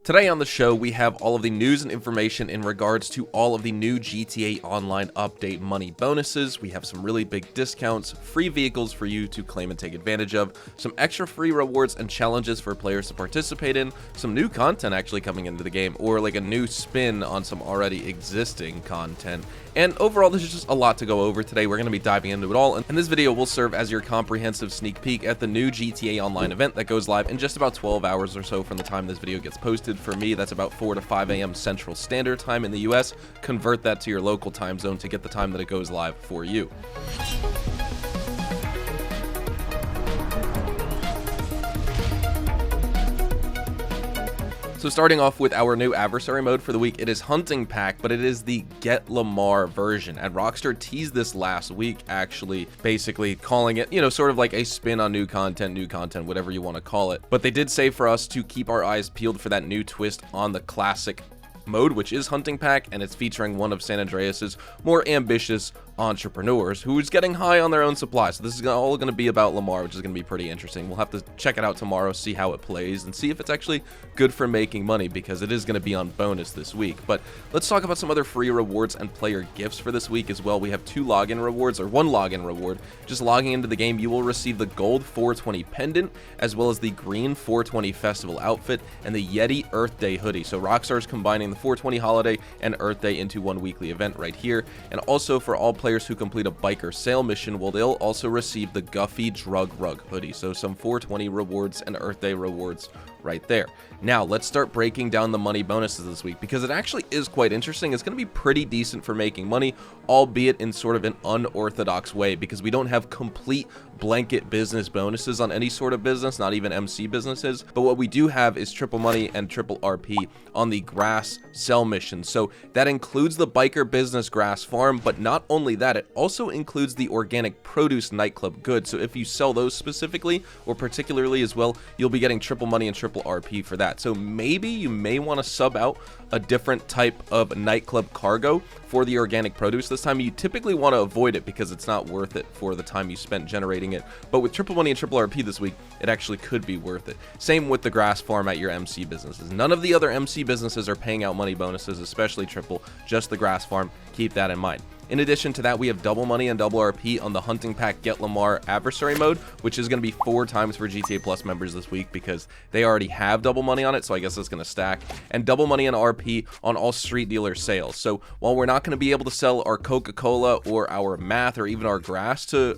Today on the show, we have all of the news and information in regards to all of the new GTA Online update money bonuses. We have some really big discounts, free vehicles for you to claim and take advantage of, some extra free rewards and challenges for players to participate in, some new content actually coming into the game, or like a new spin on some already existing content. And overall, there's just a lot to go over today. We're going to be diving into it all, and this video will serve as your comprehensive sneak peek at the new GTA Online event that goes live in just about 12 hours or so from the time this video gets posted. For me, that's about 4 to 5 a.m. Central Standard Time in the US. Convert that to your local time zone to get the time that it goes live for you. So starting off with our new adversary mode for the week, it is Hunting Pack, but it is the Get Lamar version. And Rockstar teased this last week, actually, basically calling it, sort of like a spin on new content, whatever you want to call it. But they did say for us to keep our eyes peeled for that new twist on the classic mode, which is Hunting Pack, and it's featuring one of San Andreas's more ambitious entrepreneurs who's getting high on their own supply. So this is all going to be about Lamar, which is going to be pretty interesting. We'll have to check it out tomorrow, see how it plays, and see if it's actually good for making money, because it is going to be on bonus this week. But let's talk about some other free rewards and player gifts for this week as well. We have 2 login rewards, or 1 login reward. Just logging into the game, you will receive the gold 420 pendant, as well as the green 420 festival outfit and the Yeti Earth Day hoodie. So Rockstar's combining the 420 holiday and Earth Day into one weekly event right here. And also for all players who complete a biker sale mission, well, they'll also receive the Guffy Drug Rug hoodie. So some 420 rewards and Earth Day rewards right there. Now let's start breaking down the money bonuses this week, because it actually is quite interesting. It's going to be pretty decent for making money, albeit in sort of an unorthodox way, because we don't have complete blanket business bonuses on any sort of business, not even MC businesses. But what we do have is triple money and triple RP on the grass sell mission. So that includes the biker business grass farm, but not only that, it also includes the organic produce nightclub goods. So if you sell those specifically or particularly as well, you'll be getting triple money and triple RP for that. So maybe you may want to sub out a different type of nightclub cargo for the organic produce this time. You typically want to avoid it because it's not worth it for the time you spent generating it. But with triple money and triple RP this week, it actually could be worth it. Same with the grass farm at your MC businesses. None of the other MC businesses are paying out money bonuses, especially triple, just the grass farm. Keep that in mind. In addition to that, we have double money and double RP on the Hunting Pack Get Lamar adversary mode, which is going to be 4 times for GTA Plus members this week because they already have double money on it, so I guess it's going to stack. And double money and RP on all street dealer sales. So while we're not going to be able to sell our Coca-Cola or our math or even our grass to,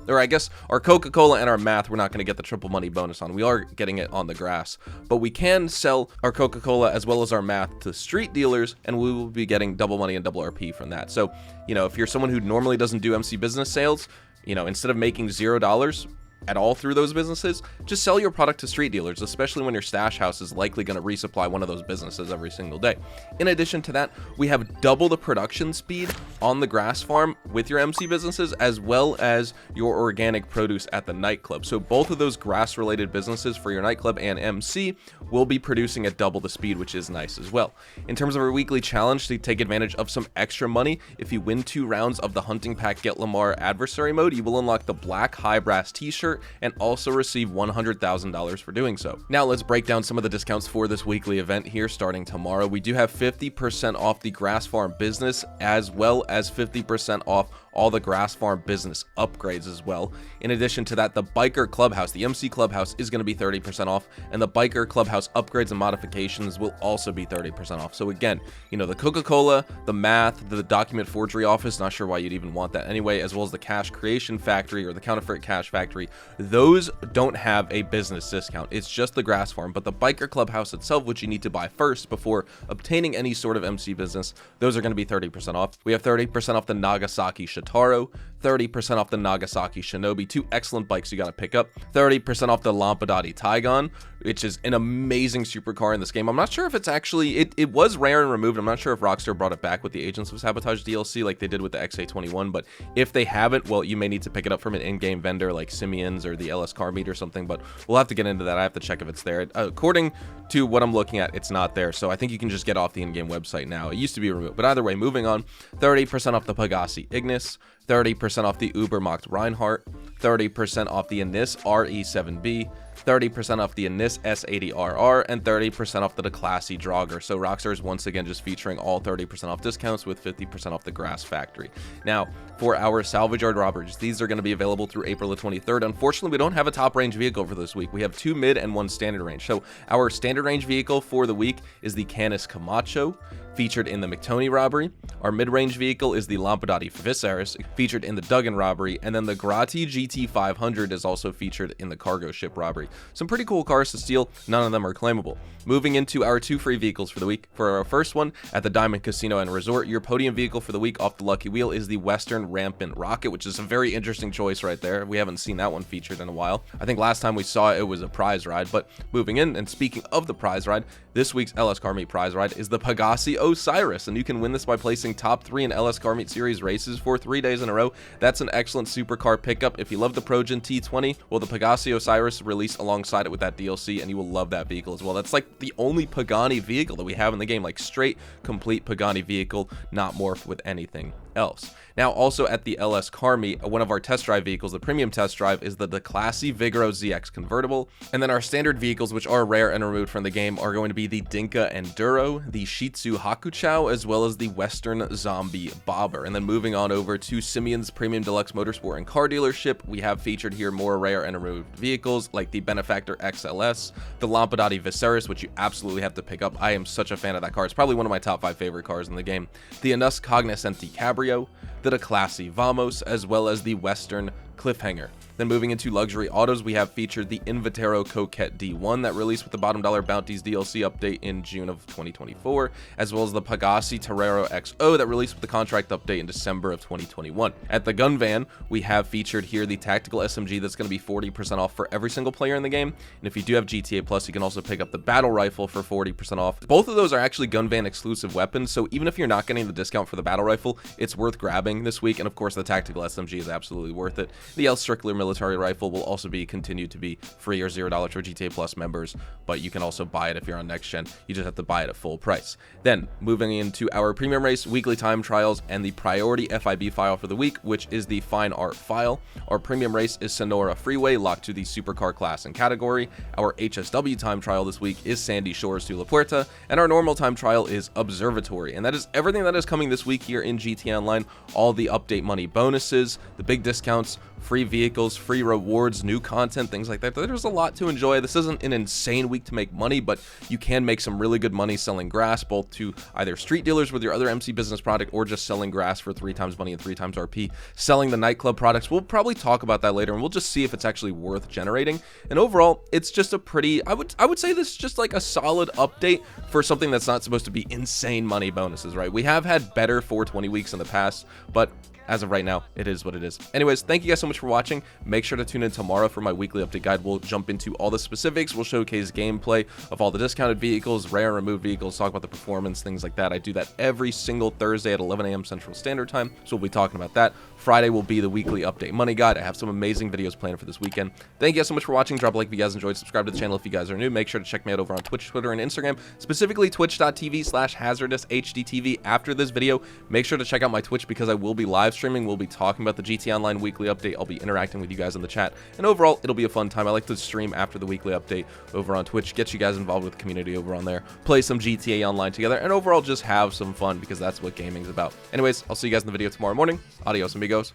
or I guess our Coca-Cola and our math, we're not going to get the triple money bonus on. We are getting it on the grass, but we can sell our Coca-Cola as well as our math to street dealers, and we will be getting double money and double RP from that. So, if you're someone who normally doesn't do MC business sales, instead of making $0 at all through those businesses, just sell your product to street dealers, especially when your stash house is likely going to resupply one of those businesses every single day. In addition to that, we have double the production speed on the grass farm with your MC businesses, as well as your organic produce at the nightclub. So both of those grass related businesses for your nightclub and MC will be producing at double the speed, which is nice as well. In terms of our weekly challenge to take advantage of some extra money, if you win 2 rounds of the Hunting Pack Get Lamar adversary mode, you will unlock the black high brass t-shirt and also receive $100,000 for doing so. Now let's break down some of the discounts for this weekly event here starting tomorrow. We do have 50% off the grass farm business, as well as 50% off all the grass farm business upgrades as well. In addition to that, the biker clubhouse, the MC clubhouse, is going to be 30% off, and the biker clubhouse upgrades and modifications will also be 30% off. So again, the Coca-Cola, the math, the document forgery office, not sure why you'd even want that anyway, as well as the cash creation factory or the counterfeit cash factory, those don't have a business discount. It's just the grass farm. But the biker clubhouse itself, which you need to buy first before obtaining any sort of MC business, those are going to be 30% off. We have 30% off the Nagasaki Shitaro, 30% off the Nagasaki Shinobi, 2 excellent bikes you got to pick up, 30% off the Lampadati Taigon, which is an amazing supercar in this game. I'm not sure if it's actually, it was rare and removed. I'm not sure if Rockstar brought it back with the Agents of Sabotage DLC like they did with the XA21, but if they haven't, well, you may need to pick it up from an in-game vendor like Simeon's or the LS Car Meet or something, but we'll have to get into that. I have to check if it's there. According to what I'm looking at, it's not there, so I think you can just get off the in-game website now. It used to be removed, but either way, moving on, 30% off the Pegasi Ignis, 30% off the Ubermacht Reinhardt, 30% off the Anis RE7B, 30% off the Anis S80RR, and 30% off the Declassy Draugr. So Rockstar is once again just featuring all 30% off discounts with 50% off the Grass Factory. Now, for our Salvage or robberies, these are going to be available through April the 23rd. Unfortunately, we don't have a top range vehicle for this week. We have 2 mid and 1 standard range. So our standard range vehicle for the week is the Canis Camacho, featured in the McToney robbery. Our mid-range vehicle is the Lampadati Viserys, featured in the Duggan robbery, and then the Grotti GT500 is also featured in the cargo ship robbery. Some pretty cool cars to steal, none of them are claimable. Moving into our 2 free vehicles for the week. For our first one, at the Diamond Casino and Resort, your podium vehicle for the week off the lucky wheel is the Western Rampant Rocket, which is a very interesting choice right there. We haven't seen that one featured in a while. I think last time we saw it was a prize ride, but moving in, and speaking of the prize ride, this week's LS Car Meet prize ride is the Pegassi Osiris, and you can win this by placing top 3 in LS Car Meet Series races for 3 days in a row. That's an excellent supercar pickup. If you love the Progen T20, well, the Pegassi Osiris released alongside it with that DLC, and you will love that vehicle as well. That's like the only Pagani vehicle that we have in the game, like straight, complete Pagani vehicle, not morphed with anything else. Now, also at the LS Car Meet, one of our test drive vehicles, the premium test drive, is the Declassy Vigoro ZX convertible. And then our standard vehicles, which are rare and removed from the game, are going to be the Dinka Enduro, the Shih Tzu Hakuchou, as well as the Western Zombie Bobber. And then moving on over to Simeon's Premium Deluxe Motorsport and Car Dealership, we have featured here more rare and removed vehicles like the Benefactor XLS, the Lampadati Viserys, which you absolutely have to pick up. I am such a fan of that car. It's probably one of my top 5 favorite cars in the game. The Anus Cognoscenti Cabrio, the Declassy Vamos, as well as the Western Cliffhanger. Then moving into luxury autos, we have featured the Invitero Coquette D1 that released with the Bottom Dollar Bounties DLC update in June of 2024, as well as the Pegassi Torero XO that released with the contract update in December of 2021. At the gun van, we have featured here the Tactical SMG that's going to be 40% off for every single player in the game. And if you do have GTA Plus, you can also pick up the Battle Rifle for 40% off. Both of those are actually gun van exclusive weapons, so even if you're not getting the discount for the Battle Rifle, it's worth grabbing this week. And of course, the Tactical SMG is absolutely worth it. The L. Strickler military rifle will also be continued to be free or $0 for GTA Plus members, but you can also buy it if you're on next gen. You just have to buy it at full price. Then moving into our premium race, weekly time trials, and the priority FIB file for the week, which is the fine art file. Our premium race is Sonora Freeway, locked to the supercar class and category. Our HSW time trial this week is Sandy Shores to La Puerta, and our normal time trial is Observatory. And that is everything that is coming this week here in GTA Online. All the update money bonuses, the big discounts, free vehicles, free rewards, new content, things like that. There's a lot to enjoy. This isn't an insane week to make money, but you can make some really good money selling grass, both to either street dealers with your other MC business product or just selling grass for 3 times money and 3 times RP. Selling the nightclub products, we'll probably talk about that later, and we'll just see if it's actually worth generating. And overall, it's just a pretty, I would say this is just like a solid update for something that's not supposed to be insane money bonuses, right? We have had better 420 weeks in the past, but as of right now, it is what it is. Anyways, thank you guys so much for watching. Make sure to tune in tomorrow for my weekly update guide. We'll jump into all the specifics. We'll showcase gameplay of all the discounted vehicles, rare and removed vehicles, talk about the performance, things like that. I do that every single Thursday at 11 a.m. Central Standard Time, so we'll be talking about that. Friday will be the weekly update money guide. I have some amazing videos planned for this weekend. Thank you guys so much for watching. Drop a like if you guys enjoyed. Subscribe to the channel if you guys are new. Make sure to check me out over on Twitch, Twitter, and Instagram, specifically twitch.tv/hazardoushdtv. After this video, make sure to check out my Twitch because I will be live streaming. We'll be talking about the GTA Online weekly update. I'll be interacting with you guys in the chat, and overall, it'll be a fun time. I like to stream after the weekly update over on Twitch, get you guys involved with the community over on there, play some GTA Online together, and overall just have some fun because that's what gaming's about. Anyways, I'll see you guys in the video tomorrow morning. Adios, amigos.